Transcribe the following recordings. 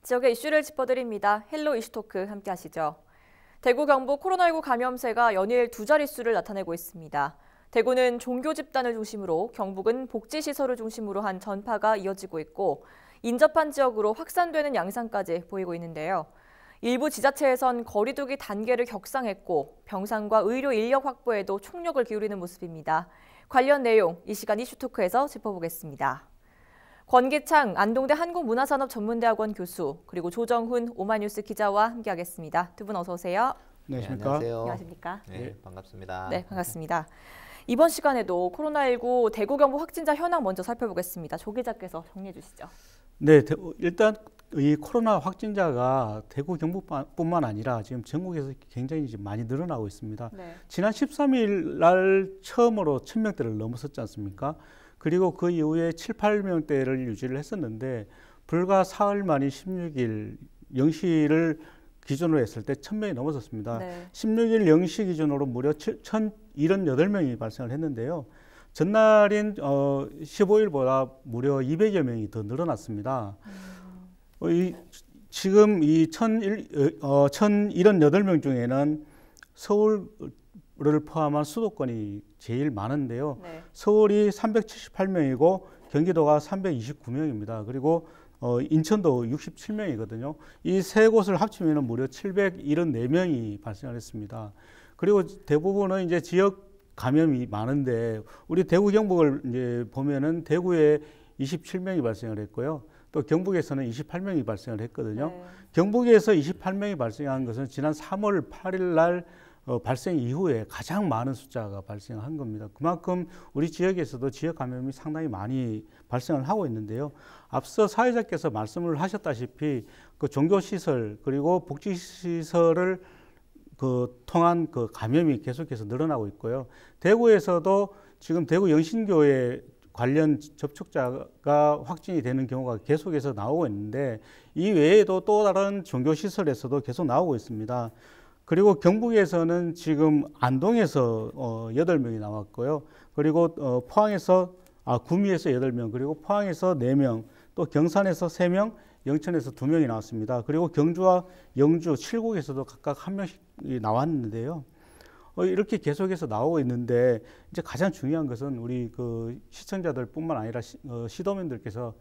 지역의 이슈를 짚어드립니다. 헬로 이슈토크 함께 하시죠. 대구 경북 코로나19 감염세가 연일 두 자릿수를 나타내고 있습니다. 대구는 종교 집단을 중심으로, 경북은 복지시설을 중심으로 한 전파가 이어지고 있고 인접한 지역으로 확산되는 양상까지 보이고 있는데요. 일부 지자체에선 거리 두기 단계를 격상했고 병상과 의료 인력 확보에도 총력을 기울이는 모습입니다. 관련 내용 이 시간 이슈토크에서 짚어보겠습니다. 권기창 안동대 한국문화산업전문대학원 교수, 그리고 조정훈 오마이뉴스 기자와 함께하겠습니다. 두 분 어서 오세요. 네, 안녕하세요. 안녕하십니까? 네, 반갑습니다. 네, 반갑습니다. 이번 시간에도 코로나19 대구 경북 확진자 현황 먼저 살펴보겠습니다. 조 기자께서 정리해 주시죠. 네, 일단 이 코로나 확진자가 대구 경북뿐만 아니라 지금 전국에서 굉장히 많이 늘어나고 있습니다. 네. 지난 13일 날 처음으로 1000명대를 넘어섰지 않습니까? 그리고 그 이후에 7, 8명대를 유지를 했었는데 불과 사흘 만인 16일 0시를 기준으로 했을 때 1000명이 넘어섰습니다. 네. 16일 0시 기준으로 무려 1078명이 발생을 했는데요. 전날인 15일보다 무려 200여 명이 더 늘어났습니다. 지금 이 1078명 중에는 서울을 포함한 수도권이 제일 많은데요. 네. 서울이 378명이고 경기도가 329명입니다. 그리고 인천도 67명이거든요. 이 세 곳을 합치면 무려 774명이 발생을 했습니다. 그리고 대부분은 이제 지역 감염이 많은데 우리 대구 경북을 이제 보면은 대구에 27명이 발생을 했고요. 또 경북에서는 28명이 발생을 했거든요. 네. 경북에서 28명이 발생한 것은 지난 3월 8일 날 발생 이후에 가장 많은 숫자가 발생한 겁니다. 그만큼 우리 지역에서도 지역 감염이 상당히 많이 발생을 하고 있는데요. 앞서 사회자께서 말씀을 하셨다시피 그 종교시설 그리고 복지시설을 통한 감염이 계속해서 늘어나고 있고요. 대구에서도 지금 대구 영신교회 관련 접촉자가 확진이 되는 경우가 계속해서 나오고 있는데 이 외에도 또 다른 종교시설에서도 계속 나오고 있습니다. 그리고 경북에서는 지금 안동에서 8명이 나왔고요. 그리고 구미에서 8명, 그리고 포항에서 4명, 또 경산에서 3명, 영천에서 2명이 나왔습니다. 그리고 경주와 영주, 칠곡에서도 각각 1명씩 나왔는데요. 이렇게 계속해서 나오고 있는데 이제 가장 중요한 것은 우리 시청자들뿐만 아니라 시도민들께서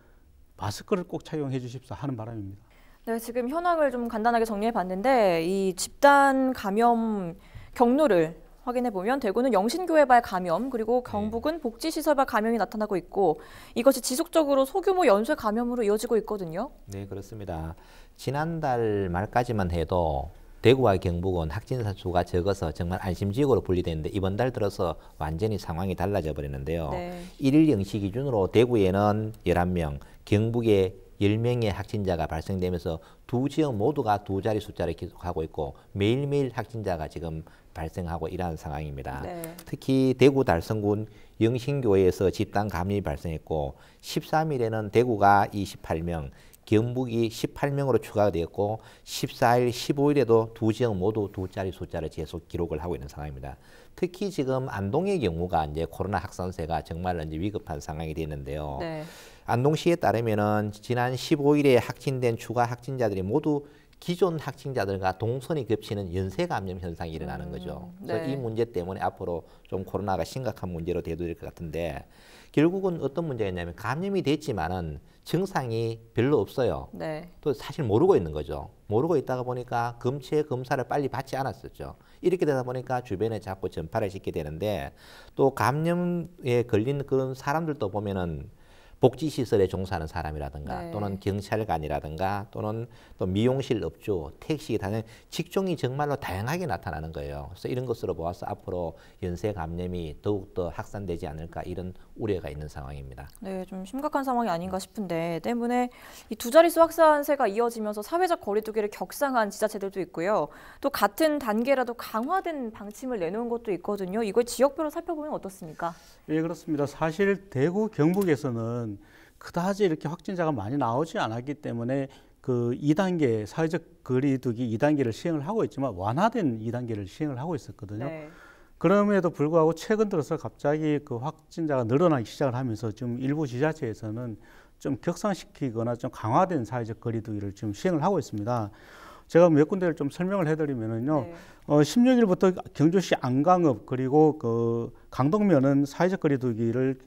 마스크를 꼭 착용해 주십사 하는 바람입니다. 네, 지금 현황을 좀 간단하게 정리해 봤는데 이 집단 감염 경로를 확인해 보면 대구는 영신교회발 감염, 그리고 경북은 복지시설발 감염이 나타나고 있고 이것이 지속적으로 소규모 연쇄 감염으로 이어지고 있거든요. 네, 그렇습니다. 지난달 말까지만 해도 대구와 경북은 확진자 수가 적어서 정말 안심지역으로 분리되는데 이번 달 들어서 완전히 상황이 달라져 버리는데요. 네. 1일 0시 기준으로 대구에는 11명, 경북에 10명의 확진자가 발생되면서 두 지역 모두가 두 자리 숫자를 기록하고 있고 매일매일 확진자가 지금 발생하고 이러한 상황입니다. 네. 특히 대구 달성군 영신교회에서 집단 감염이 발생했고 13일에는 대구가 28명, 경북이 18명으로 추가가 되었고 14일, 15일에도 두 지역 모두 두 자리 숫자를 계속 기록을 하고 있는 상황입니다. 특히 지금 안동의 경우가 이제 코로나 확산세가 정말 이제 위급한 상황이 되는데요. 네. 안동시에 따르면은 지난 15일에 확진된 추가 확진자들이 모두 기존 확진자들과 동선이 겹치는 연쇄 감염 현상이 일어나는 거죠. 그래서 네. 이 문제 때문에 앞으로 좀 코로나가 심각한 문제로 대두될 것 같은데 결국은 어떤 문제가 있냐면 감염이 됐지만은 증상이 별로 없어요. 네. 또 사실 모르고 있는 거죠. 모르고 있다가 보니까 검체 검사를 빨리 받지 않았었죠. 이렇게 되다 보니까 주변에 자꾸 전파를 시키게 되는데 또 감염에 걸린 그런 사람들도 보면은 복지시설에 종사하는 사람이라든가 네. 또는 경찰관이라든가 또는 또 미용실 업주, 택시 다른 직종이 정말로 다양하게 나타나는 거예요. 그래서 이런 것으로 보아서 앞으로 연쇄 감염이 더욱더 확산되지 않을까 이런 우려가 있는 상황입니다. 네, 좀 심각한 상황이 아닌가 싶은데 때문에 이 두 자릿수 확산세가 이어지면서 사회적 거리 두기를 격상한 지자체들도 있고요. 또 같은 단계라도 강화된 방침을 내놓은 것도 있거든요. 이걸 지역별로 살펴보면 어떻습니까? 예, 그렇습니다. 사실 대구 경북에서는 그다지 이렇게 확진자가 많이 나오지 않았기 때문에 그 2단계 사회적 거리두기 2단계를 시행을 하고 있지만 완화된 2단계를 시행을 하고 있었거든요. 네. 그럼에도 불구하고 최근 들어서 갑자기 그 확진자가 늘어나기 시작을 하면서 지금 일부 지자체에서는 좀 격상시키거나 좀 강화된 사회적 거리두기를 지금 시행을 하고 있습니다. 제가 몇 군데를 좀 설명을 해드리면은요, 네. 16일부터 경주시 안강읍 그리고 그 강동면은 사회적 거리두기를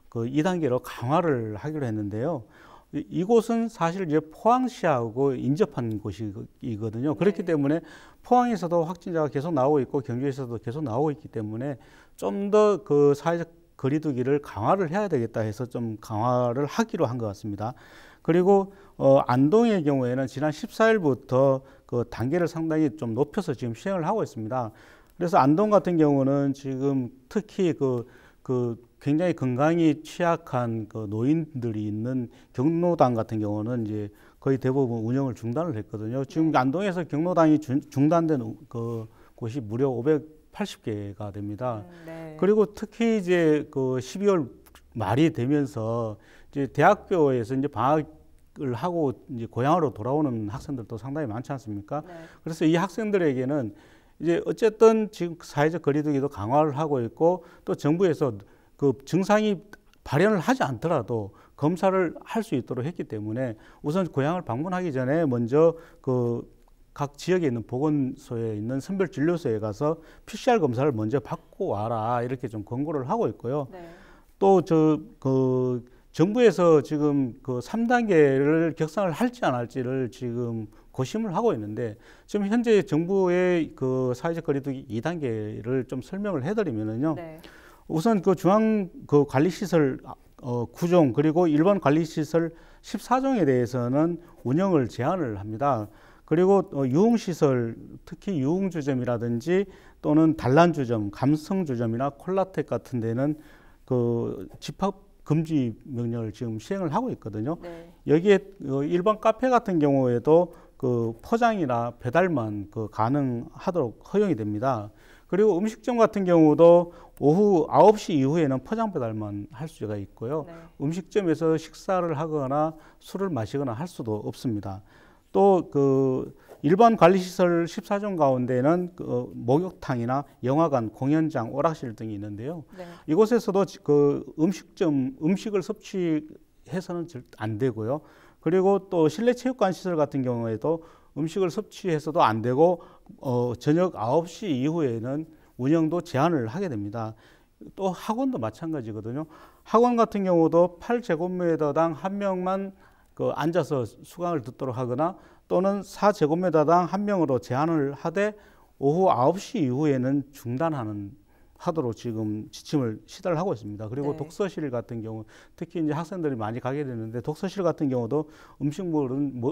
그 2단계로 강화를 하기로 했는데요. 이곳은 사실 이제 포항시하고 인접한 곳이거든요. 그렇기 때문에 포항에서도 확진자가 계속 나오고 있고 경주에서도 계속 나오고 있기 때문에 좀 더 그 사회적 거리두기를 강화를 해야 되겠다 해서 좀 강화를 하기로 한 것 같습니다. 그리고 안동의 경우에는 지난 14일부터 그 단계를 상당히 좀 높여서 지금 시행을 하고 있습니다. 그래서 안동 같은 경우는 지금 특히 그 굉장히 건강이 취약한 그 노인들이 있는 경로당 같은 경우는 이제 거의 대부분 운영을 중단을 했거든요. 지금 안동에서 경로당이 중단된 그 곳이 무려 580개가 됩니다. 네. 그리고 특히 이제 그 12월 말이 되면서 이제 대학교에서 이제 방학을 하고 이제 고향으로 돌아오는 학생들도 상당히 많지 않습니까? 네. 그래서 이 학생들에게는 이제 어쨌든 지금 사회적 거리두기도 강화를 하고 있고 또 정부에서 그 증상이 발현을 하지 않더라도 검사를 할 수 있도록 했기 때문에 우선 고향을 방문하기 전에 먼저 그 각 지역에 있는 보건소에 있는 선별진료소에 가서 PCR 검사를 먼저 받고 와라 이렇게 좀 권고를 하고 있고요. 네. 또 그 정부에서 지금 그 3단계를 격상을 할지 안 할지를 지금 고심을 하고 있는데 지금 현재 정부의 그 사회적 거리두기 2단계를 좀 설명을 해드리면은요. 네. 우선 그 중앙 그 관리시설 9종 그리고 일반 관리시설 14종에 대해서는 운영을 제한을 합니다. 그리고 유흥시설 특히 유흥주점이라든지 또는 단란주점, 감성주점이나 콜라텍 같은 데는 그 집합 금지 명령을 지금 시행을 하고 있거든요. 네. 여기에 일반 카페 같은 경우에도 그 포장이나 배달만 그 가능하도록 허용이 됩니다. 그리고 음식점 같은 경우도 오후 9시 이후에는 포장 배달만 할 수가 있고요. 네. 음식점에서 식사를 하거나 술을 마시거나 할 수도 없습니다. 또 그 일반 관리시설 14종 가운데는 그 목욕탕이나 영화관, 공연장, 오락실 등이 있는데요. 네. 이곳에서도 그 음식을 섭취해서는 안 되고요. 그리고 또 실내 체육관 시설 같은 경우에도 음식을 섭취해서도 안 되고 저녁 9시 이후에는 운영도 제한을 하게 됩니다. 또 학원도 마찬가지거든요. 학원 같은 경우도 8제곱미터당 한 명만 그 앉아서 수강을 듣도록 하거나 또는 4제곱미터당 한 명으로 제한을 하되 오후 9시 이후에는 하도록 지금 지침을 시달을 하고 있습니다. 그리고 네. 독서실 같은 경우 특히 이제 학생들이 많이 가게 되는데 독서실 같은 경우도 음식물은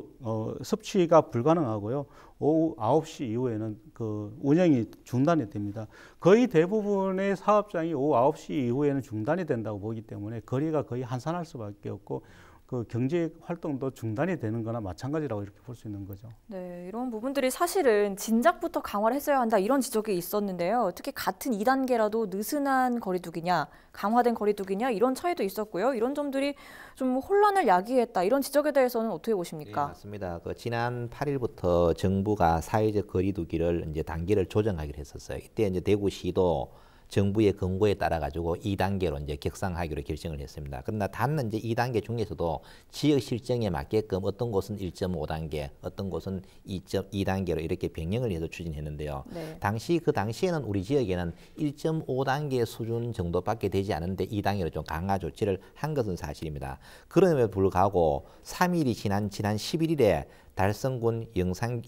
섭취가 불가능하고요. 오후 9시 이후에는 그 운영이 중단이 됩니다. 거의 대부분의 사업장이 오후 9시 이후에는 중단이 된다고 보기 때문에 거리가 거의 한산할 수밖에 없고 그 경제 활동도 중단이 되는 거나 마찬가지라고 이렇게 볼 수 있는 거죠. 네, 이런 부분들이 사실은 진작부터 강화를 했어야 한다 이런 지적이 있었는데요. 특히 같은 2단계라도 느슨한 거리두기냐, 강화된 거리두기냐 이런 차이도 있었고요. 이런 점들이 좀 혼란을 야기했다 이런 지적에 대해서는 어떻게 보십니까? 네, 맞습니다. 그 지난 8일부터 정부가 사회적 거리두기를 이제 단계를 조정하기로 했었어요. 이때 이제 대구시도 정부의 권고에 따라 가지고 2단계로 이제 격상하기로 결정을 했습니다. 그러나 단 이제 2단계 중에서도 지역 실정에 맞게끔 어떤 곳은 1.5단계, 어떤 곳은 2.2단계로 이렇게 변경을 해서 추진했는데요. 네. 그 당시에는 우리 지역에는 1.5단계 수준 정도밖에 되지 않은데 2단계로 좀 강화 조치를 한 것은 사실입니다. 그럼에도 불구하고 3일이 지난 11일에 달성군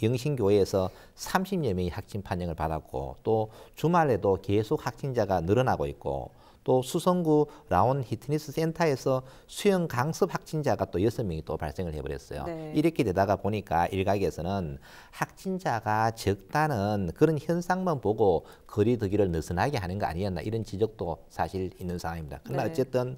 영신교회에서 30여 명이 확진 판정을 받았고 또 주말에도 계속 확진자가 늘어나고 있고 또 수성구 라온 히트니스 센터에서 수영 강습 확진자가 또 6명이 또 발생을 해버렸어요. 네. 이렇게 되다가 보니까 일각에서는 확진자가 적다는 그런 현상만 보고 거리두기를 느슨하게 하는 거 아니었나 이런 지적도 사실 있는 상황입니다. 그러나 네. 어쨌든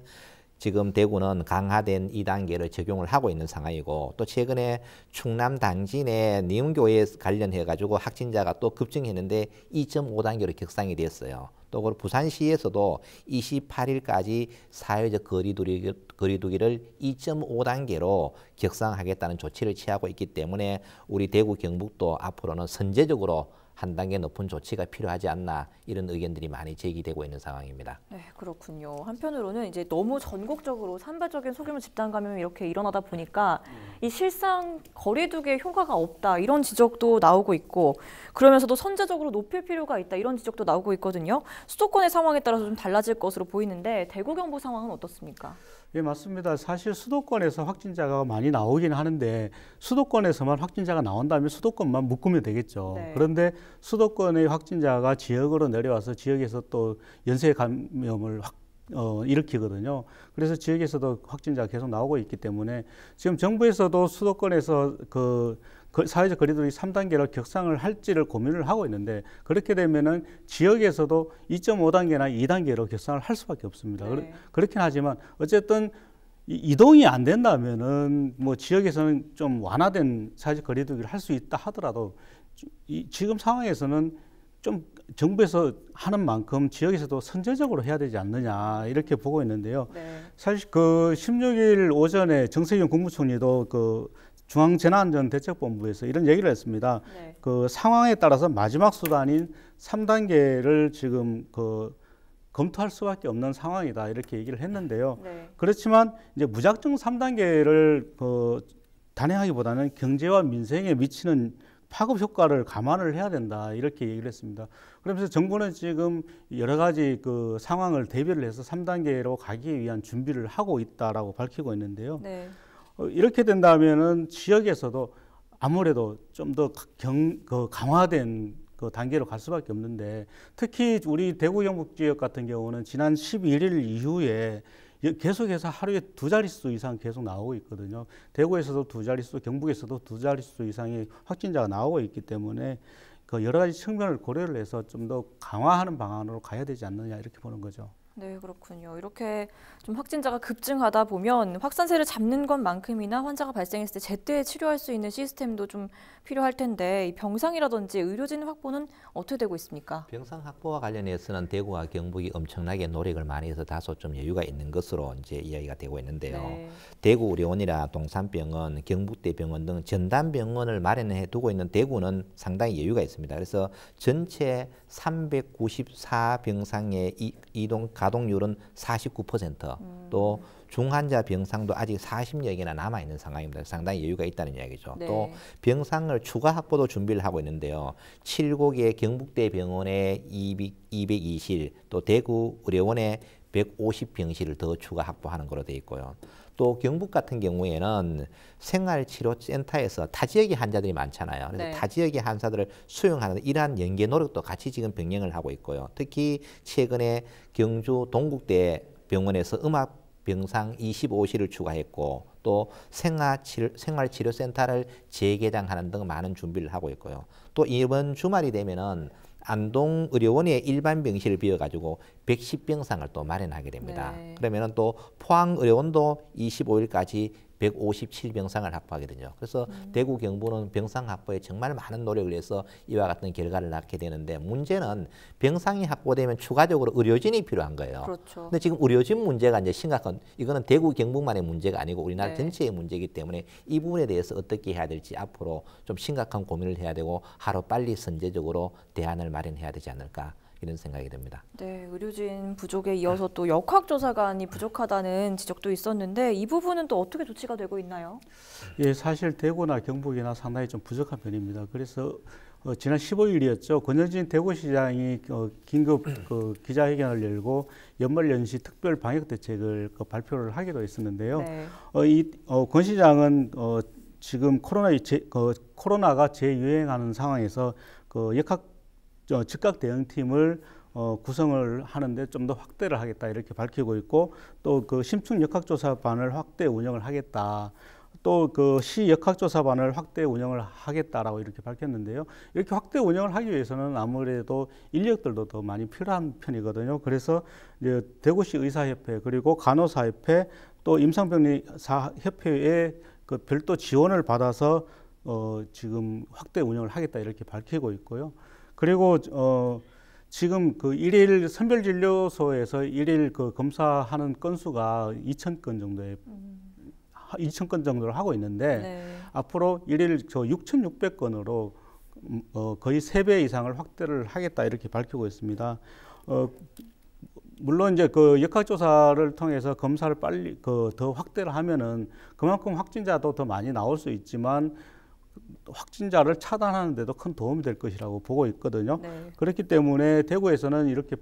지금 대구는 강화된 2단계를 적용을 하고 있는 상황이고 또 최근에 충남 당진의 니은교회 관련해 가지고 확진자가 또 급증했는데 2.5단계로 격상이 됐어요. 또 부산시에서도 28일까지 사회적 거리두기를 2.5단계로 격상하겠다는 조치를 취하고 있기 때문에 우리 대구 경북도 앞으로는 선제적으로 한 단계 높은 조치가 필요하지 않나 이런 의견들이 많이 제기되고 있는 상황입니다. 네, 그렇군요. 한편으로는 이제 너무 전국적으로 산발적인 소규모 집단 감염이 이렇게 일어나다 보니까 이 실상 거리두기에 효과가 없다 이런 지적도 나오고 있고 그러면서도 선제적으로 높일 필요가 있다 이런 지적도 나오고 있거든요. 수도권의 상황에 따라서 좀 달라질 것으로 보이는데 대구 경북 상황은 어떻습니까? 예, 맞습니다. 사실 수도권에서 확진자가 많이 나오긴 하는데 수도권에서만 확진자가 나온다면 수도권만 묶으면 되겠죠. 네. 그런데 수도권의 확진자가 지역으로 내려와서 지역에서 또 연쇄 감염을 일으키거든요. 그래서 지역에서도 확진자가 계속 나오고 있기 때문에 지금 정부에서도 수도권에서 그 사회적 거리두기 3단계로 격상을 할지를 고민을 하고 있는데 그렇게 되면은 지역에서도 2.5단계나 2단계로 격상을 할 수밖에 없습니다. 네. 그렇긴 하지만 어쨌든 이동이 안 된다면은 뭐 지역에서는 좀 완화된 사회적 거리두기를 할 수 있다 하더라도 지금 상황에서는 좀 정부에서 하는 만큼 지역에서도 선제적으로 해야 되지 않느냐 이렇게 보고 있는데요. 네. 사실 그 16일 오전에 정세균 국무총리도 그 중앙재난안전대책본부에서 이런 얘기를 했습니다. 네. 그 상황에 따라서 마지막 수단인 3단계를 지금 검토할 수밖에 없는 상황이다 이렇게 얘기를 했는데요. 네. 그렇지만 이제 무작정 3단계를 단행하기보다는 경제와 민생에 미치는 파급 효과를 감안을 해야 된다 이렇게 얘기를 했습니다. 그러면서 정부는 지금 여러 가지 그 상황을 대비를 해서 3단계로 가기 위한 준비를 하고 있다라고 밝히고 있는데요. 네. 이렇게 된다면은 지역에서도 아무래도 좀 더 강화된 그 단계로 갈 수밖에 없는데 특히 우리 대구 경북 지역 같은 경우는 지난 11일 이후에 계속해서 하루에 2자릿수 이상 계속 나오고 있거든요. 대구에서도 2자릿수, 경북에서도 2자릿수 이상의 확진자가 나오고 있기 때문에 그 여러 가지 측면을 고려를 해서 좀 더 강화하는 방안으로 가야 되지 않느냐 이렇게 보는 거죠. 네, 그렇군요. 이렇게 좀 확진자가 급증하다 보면 확산세를 잡는 것만큼이나 환자가 발생했을 때 제때 치료할 수 있는 시스템도 좀 필요할 텐데 이 병상이라든지 의료진 확보는 어떻게 되고 있습니까? 병상 확보와 관련해서는 대구와 경북이 엄청나게 노력을 많이 해서 다소 좀 여유가 있는 것으로 이제 이야기가 되고 있는데요. 네. 대구의료원이나 동산병원, 경북대병원 등 전담병원을 마련해 두고 있는 대구는 상당히 여유가 있습니다. 그래서 전체 394병상의 이동 가동률은 49%, 또 중환자 병상도 아직 40여 개나 남아 있는 상황입니다. 상당히 여유가 있다는 이야기죠. 네. 또 병상을 추가 확보도 준비를 하고 있는데요. 7곡의 경북대병원의 220실, 또 대구의료원의 150병실을 더 추가 확보하는 걸로 되어 있고요. 또 경북 같은 경우에는 생활치료센터에서 타 지역의 환자들이 많잖아요. 그래서 네. 타 지역의 환자들을 수용하는 이러한 연계 노력도 같이 지금 병행을 하고 있고요. 특히 최근에 경주 동국대 병원에서 음압병상 25실을 추가했고 또 생활치료센터를 재개장하는 등 많은 준비를 하고 있고요. 또 이번 주말이 되면은 안동의료원의 일반 병실을 비워가지고 110병상을 또 마련하게 됩니다. 네. 그러면은 또 포항의료원도 25일까지 157병상을 확보하거든요. 그래서 대구 경북은 병상 확보에 정말 많은 노력을 해서 이와 같은 결과를 낳게 되는데 문제는 병상이 확보되면 추가적으로 의료진이 필요한 거예요. 그렇죠. 근데 지금 의료진 문제가 이제 심각한 이거는 대구 경북만의 문제가 아니고 우리나라 네. 전체의 문제이기 때문에 이 부분에 대해서 어떻게 해야 될지 앞으로 좀 심각한 고민을 해야 되고 하루 빨리 선제적으로 대안을 마련해야 되지 않을까 이런 생각이 듭니다. 네, 의료진 부족에 이어서 또 역학조사관이 부족하다는 지적도 있었는데 이 부분은 또 어떻게 조치가 되고 있나요? 예, 사실 대구나 경북이나 상당히 좀 부족한 편입니다. 그래서 지난 15일이었죠. 권영진 대구시장이 긴급 기자회견을 열고 연말연시 특별 방역 대책을 발표를 하기도 했었는데요. 네. 권 시장은 지금 코로나가 재유행하는 상황에서 즉각 대응팀을 구성을 하는데 좀 더 확대를 하겠다 이렇게 밝히고 있고 또 그 심층 역학조사반을 확대 운영을 하겠다. 또 그 시 역학조사반을 확대 운영을 하겠다라고 이렇게 밝혔는데요. 이렇게 확대 운영을 하기 위해서는 아무래도 인력들도 더 많이 필요한 편이거든요. 그래서 이제 대구시 의사협회 그리고 간호사협회 또 임상병리사협회에 그 별도 지원을 받아서 지금 확대 운영을 하겠다 이렇게 밝히고 있고요. 그리고 지금 그 일일 선별진료소에서 일일 그 검사하는 건수가 2,000건 정도의 2,000건 정도를 하고 있는데 네. 앞으로 일일 6,600건으로 거의 3배 이상을 확대를 하겠다 이렇게 밝히고 있습니다. 물론 이제 그 역학조사를 통해서 검사를 빨리 더 확대를 하면은 그만큼 확진자도 더 많이 나올 수 있지만 확진자를 차단하는 데도 큰 도움이 될 것이라고 보고 있거든요. 네. 그렇기 때문에 대구에서는 이렇게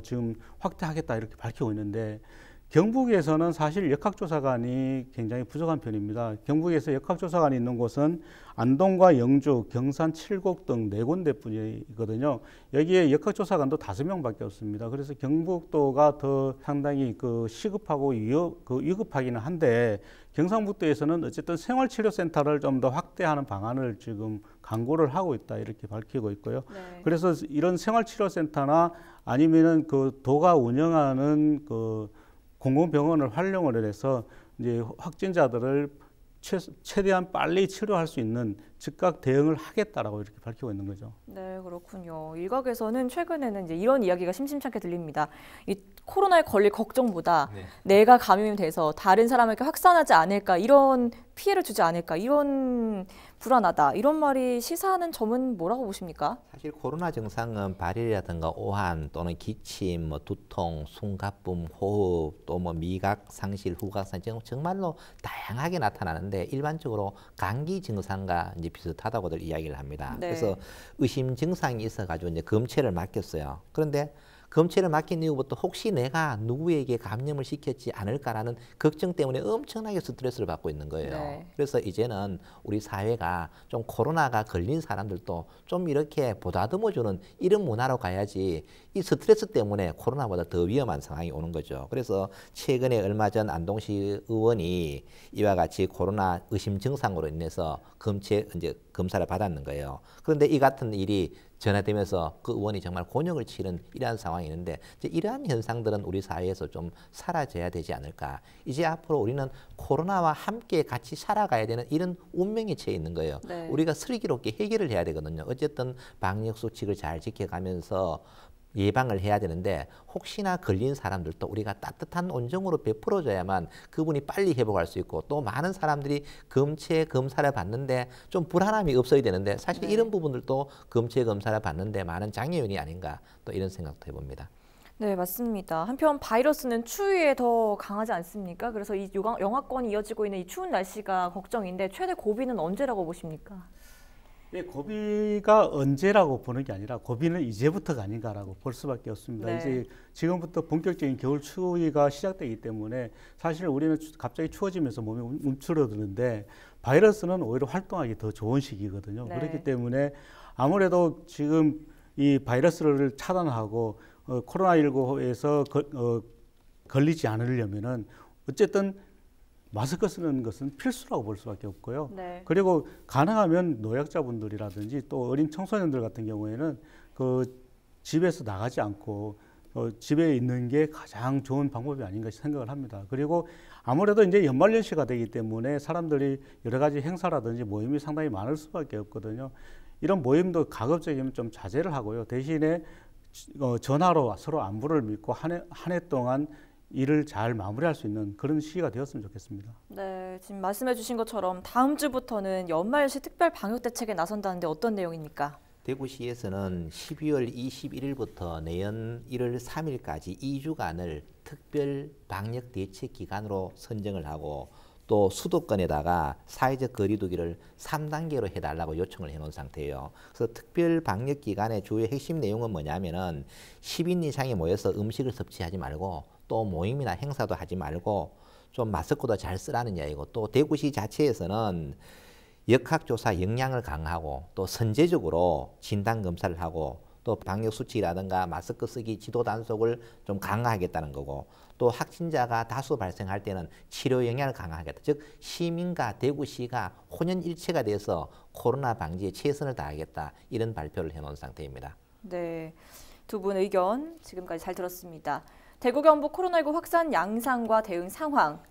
지금 확대하겠다 이렇게 밝히고 있는데 경북에서는 사실 역학조사관이 굉장히 부족한 편입니다. 경북에서 역학조사관이 있는 곳은 안동과 영주, 경산, 칠곡 등 4군데뿐이거든요. 여기에 역학조사관도 5명밖에 없습니다. 그래서 경북도가 더 상당히 시급하고 위급하기는 한데 경상북도에서는 어쨌든 생활치료센터를 좀 더 확대하는 방안을 지금 강구를 하고 있다 이렇게 밝히고 있고요. 네. 그래서 이런 생활치료센터나 아니면은 도가 운영하는 공공병원을 활용을 해서 이제 확진자들을 최대한 빨리 치료할 수 있는 즉각 대응을 하겠다라고 이렇게 밝히고 있는 거죠. 네, 그렇군요. 일각에서는 최근에는 이제 이런 이야기가 심심찮게 들립니다. 이 코로나에 걸릴 걱정보다 내가 감염이 돼서 다른 사람에게 확산하지 않을까, 이런 피해를 주지 않을까, 이런 불안하다, 이런 말이 시사하는 점은 뭐라고 보십니까? 사실 코로나 증상은 발열이라든가 오한 또는 기침, 두통, 숨가쁨, 호흡, 또 미각 상실, 후각 상실 정말로 다양하게 나타나는데 일반적으로 감기 증상과 이제 비슷하다고들 이야기를 합니다. 네. 그래서 의심 증상이 있어가지고 이제 검체를 맡겼어요. 그런데 검체를 맡긴 이후부터 혹시 내가 누구에게 감염을 시켰지 않을까라는 걱정 때문에 엄청나게 스트레스를 받고 있는 거예요. 네. 그래서 이제는 우리 사회가 좀 코로나가 걸린 사람들도 좀 이렇게 보다듬어주는 이런 문화로 가야지 이 스트레스 때문에 코로나보다 더 위험한 상황이 오는 거죠. 그래서 최근에 얼마 전 안동시 의원이 이와 같이 코로나 의심 증상으로 인해서 검사를 받았는 거예요. 그런데 이 같은 일이 전해되면서 그 의원이 정말 곤욕을 치른 이러한 상황이 있는데 이제 이러한 현상들은 우리 사회에서 좀 사라져야 되지 않을까. 이제 앞으로 우리는 코로나와 함께 같이 살아가야 되는 이런 운명에 처해 있는 거예요. 네. 우리가 슬기롭게 해결을 해야 되거든요. 어쨌든 방역 수칙을 잘 지켜가면서 예방을 해야 되는데 혹시나 걸린 사람들도 우리가 따뜻한 온정으로 베풀어줘야만 그분이 빨리 회복할 수 있고 또 많은 사람들이 검사를 받는데 좀 불안함이 없어야 되는데 사실 네. 이런 부분들도 검사를 받는데 많은 장애인이 아닌가 또 이런 생각도 해봅니다. 네, 맞습니다. 한편 바이러스는 추위에 더 강하지 않습니까? 그래서 이 영하권이 이어지고 있는 이 추운 날씨가 걱정인데 최대 고비는 언제라고 보십니까? 예, 고비가 언제라고 보는 게 아니라 고비는 이제부터가 아닌가라고 볼 수밖에 없습니다. 네. 이제 지금부터 본격적인 겨울 추위가 시작되기 때문에 사실 우리는 갑자기 추워지면서 몸이 움츠러드는데 바이러스는 오히려 활동하기 더 좋은 시기거든요. 네. 그렇기 때문에 아무래도 지금 이 바이러스를 차단하고 코로나19에서 걸리지 않으려면은 어쨌든 마스크 쓰는 것은 필수라고 볼 수밖에 없고요. 네. 그리고 가능하면 노약자분들이라든지 또 어린 청소년들 같은 경우에는 집에서 나가지 않고 집에 있는 게 가장 좋은 방법이 아닌가 생각을 합니다. 그리고 아무래도 이제 연말연시가 되기 때문에 사람들이 여러 가지 행사라든지 모임이 상당히 많을 수밖에 없거든요. 이런 모임도 가급적이면 좀 자제를 하고요. 대신에 전화로 서로 안부를 묻고 한 해 동안 일을 잘 마무리할 수 있는 그런 시기가 되었으면 좋겠습니다. 네, 지금 말씀해 주신 것처럼 다음 주부터는 연말연시 특별 방역 대책에 나선다는데 어떤 내용입니까? 대구시에서는 12월 21일부터 내년 1월 3일까지 2주간을 특별 방역 대책 기간으로 선정을 하고 또 수도권에다가 사회적 거리두기를 3단계로 해달라고 요청을 해놓은 상태예요. 그래서 특별 방역 기간의 주요 핵심 내용은 뭐냐면은 10인 이상이 모여서 음식을 섭취하지 말고 또 모임이나 행사도 하지 말고 좀 마스크도 잘 쓰라는 이야기고 또 대구시 자체에서는 역학조사 역량을 강화하고 또 선제적으로 진단검사를 하고 또 방역수칙이라든가 마스크 쓰기 지도 단속을 좀 강화하겠다는 거고 또 확진자가 다수 발생할 때는 치료 역량을 강화하겠다. 즉 시민과 대구시가 혼연일체가 돼서 코로나 방지에 최선을 다하겠다. 이런 발표를 해놓은 상태입니다. 네, 두 분 의견 지금까지 잘 들었습니다. 대구 경북 코로나19 확산 양상과 대응 상황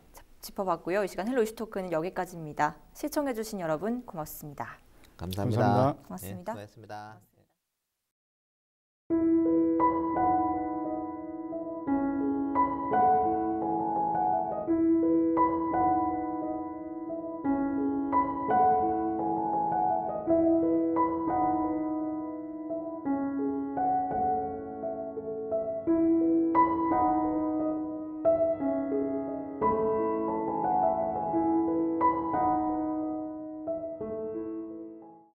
짚어봤고요. 이 시간 헬로 이슈토크는 여기까지입니다. 시청해주신 여러분 고맙습니다. 감사합니다. 감사합니다. 고맙습니다. 네, 수고하셨습니다.